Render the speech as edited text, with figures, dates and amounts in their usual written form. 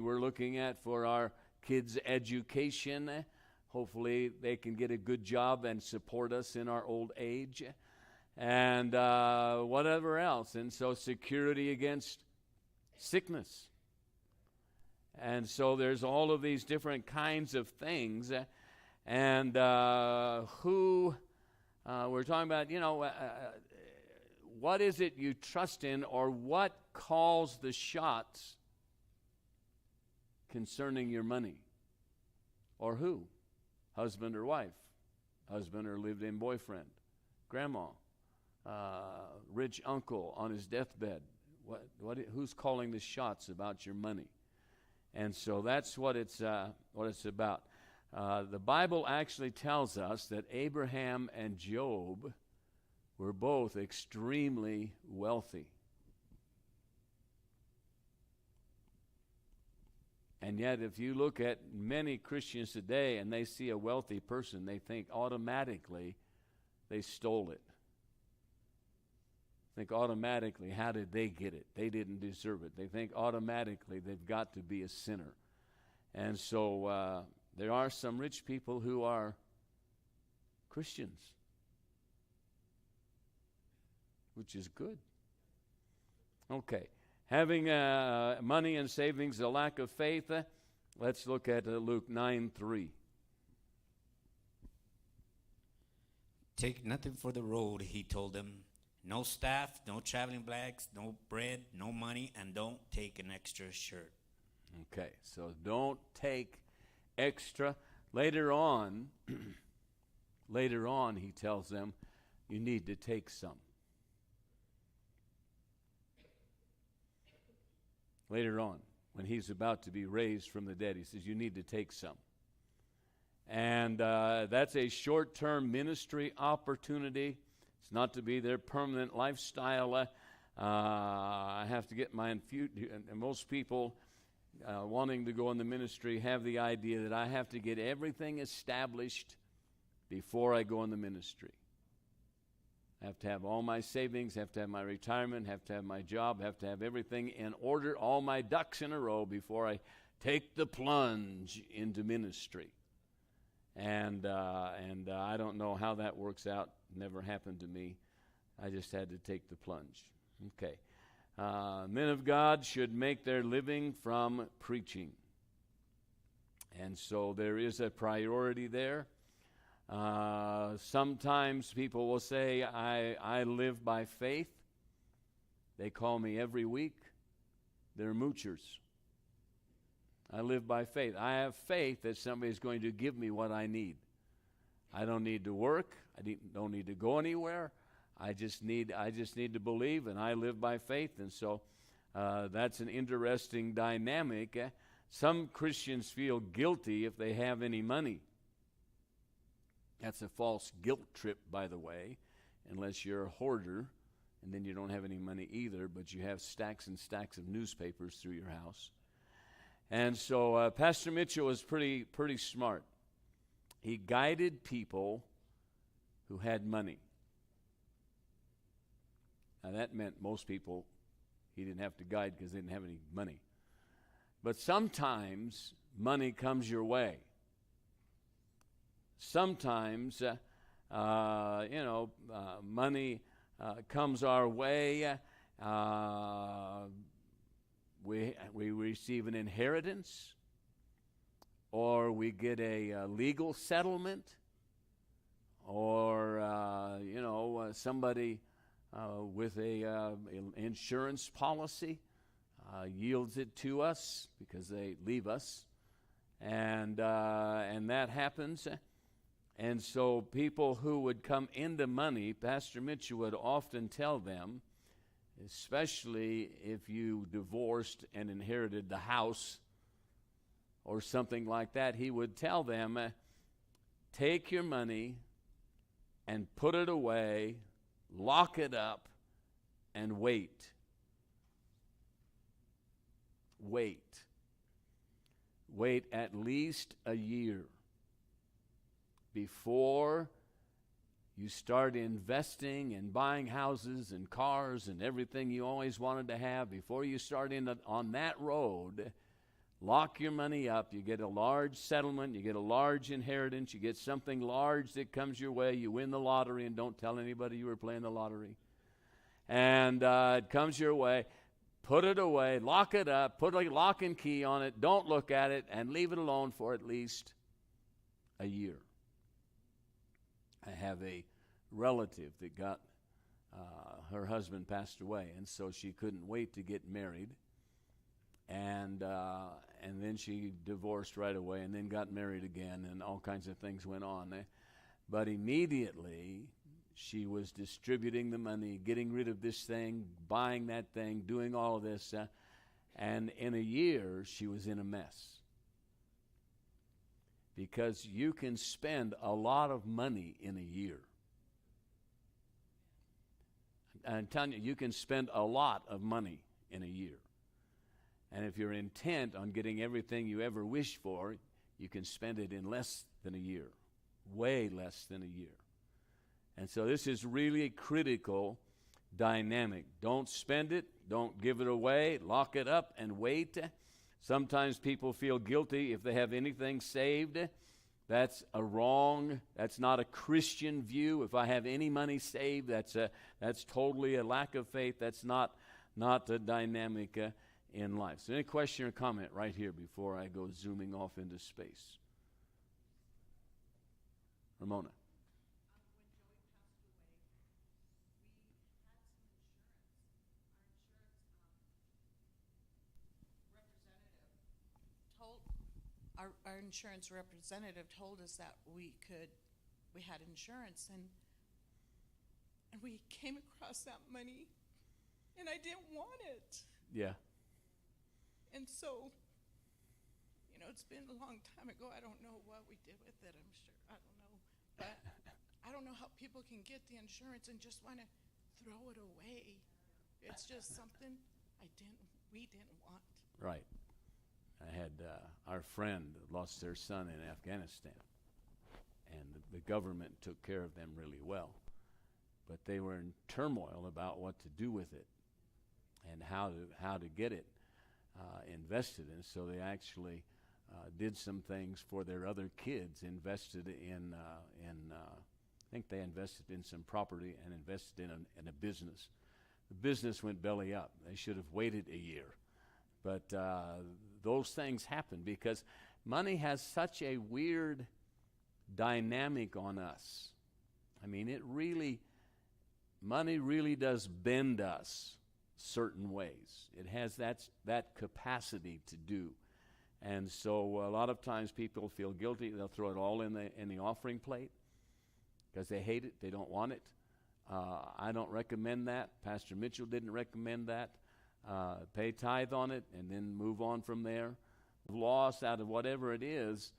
we're looking at for our kids' education. Hopefully they can get a good job and support us in our old age. And whatever else. And so security against sickness. And so there's all of these different kinds of things. And we're talking about, what is it you trust in, or what calls the shots concerning your money? Or who? Husband or wife? Husband or lived-in boyfriend? Grandma? Rich uncle on his deathbed? Who's calling the shots about your money? And so that's what it's about. The Bible actually tells us that Abraham and Job were both extremely wealthy. And yet, if you look at many Christians today and they see a wealthy person, they think automatically they stole it. Think automatically, how did they get it? They didn't deserve it. They think automatically they've got to be a sinner. And so there are some rich people who are Christians, which is good. Okay. Having money and savings, a lack of faith. Let's look at Luke 9:3. Take nothing for the road, he told them. No staff, no traveling bags, no bread, no money, and don't take an extra shirt. Okay, so don't take extra. Later on, he tells them, you need to take some. Later on, when he's about to be raised from the dead, he says, you need to take some. And that's a short-term ministry opportunity. It's not to be their permanent lifestyle. I have to get and most people wanting to go in the ministry have the idea that I have to get everything established before I go in the ministry. I have to have all my savings, have to have my retirement, have to have my job, have to have everything in order, all my ducks in a row before I take the plunge into ministry. And I don't know how that works out. Never happened to me. I just had to take the plunge. Okay. Men of God should make their living from preaching. And so there is a priority there. Sometimes people will say, I live by faith. They call me every week. They're moochers. I live by faith. I have faith that somebody's going to give me what I need. I don't need to work. I don't need to go anywhere. I just need to believe, and I live by faith. And so that's an interesting dynamic. Some Christians feel guilty if they have any money. That's a false guilt trip, by the way, unless you're a hoarder, and then you don't have any money either, but you have stacks and stacks of newspapers through your house. And so Pastor Mitchell was pretty smart. He guided people who had money. Now that meant most people he didn't have to guide because they didn't have any money. But sometimes money comes your way. Sometimes, money comes our way. We receive an inheritance, or we get a legal settlement, or somebody with a insurance policy yields it to us because they leave us, and that happens. And so people who would come into money, Pastor Mitchell would often tell them, especially if you divorced and inherited the house or something like that, he would tell them, take your money and put it away, lock it up, and wait. Wait. Wait at least a year before you start investing and buying houses and cars and everything you always wanted to have. Before you start on that road, lock your money up. You get a large settlement. You get a large inheritance. You get something large that comes your way. You win the lottery, and don't tell anybody you were playing the lottery. And it comes your way. Put it away. Lock it up. Put a lock and key on it. Don't look at it, and leave it alone for at least a year. I have a relative that got her husband passed away, and so she couldn't wait to get married, and then she divorced right away, and then got married again, and all kinds of things went on. But immediately she was distributing the money, getting rid of this thing, buying that thing, doing all of this, and in a year she was in a mess. Because you can spend a lot of money in a year. I'm telling you, you can spend a lot of money in a year. And if you're intent on getting everything you ever wish for, you can spend it in less than a year. Way less than a year. And so this is really a critical dynamic. Don't spend it. Don't give it away. Lock it up and wait. Sometimes people feel guilty if they have anything saved. That's not a Christian view. If I have any money saved, that's totally a lack of faith. That's not a dynamic in life. So any question or comment right here before I go zooming off into space? Ramona. Our insurance representative told us that we had insurance, and we came across that money, and I didn't want it. Yeah. And so, it's been a long time ago. I don't know what we did with it. I don't know, but I don't know how people can get the insurance and just want to throw it away. It's just something we didn't want. Right. I had our friend lost their son in Afghanistan, and the government took care of them really well. But they were in turmoil about what to do with it and how to get it invested in. So they actually did some things for their other kids, invested in I think they invested in some property and invested in a business. The business went belly up. They should have waited a year. But those things happen because money has such a weird dynamic on us. I mean, money really does bend us certain ways. It has that capacity to do. And so a lot of times people feel guilty. They'll throw it all in the offering plate because they hate it. They don't want it. I don't recommend that. Pastor Mitchell didn't recommend that. Pay tithe on it and then move on from there. Loss out of whatever it is,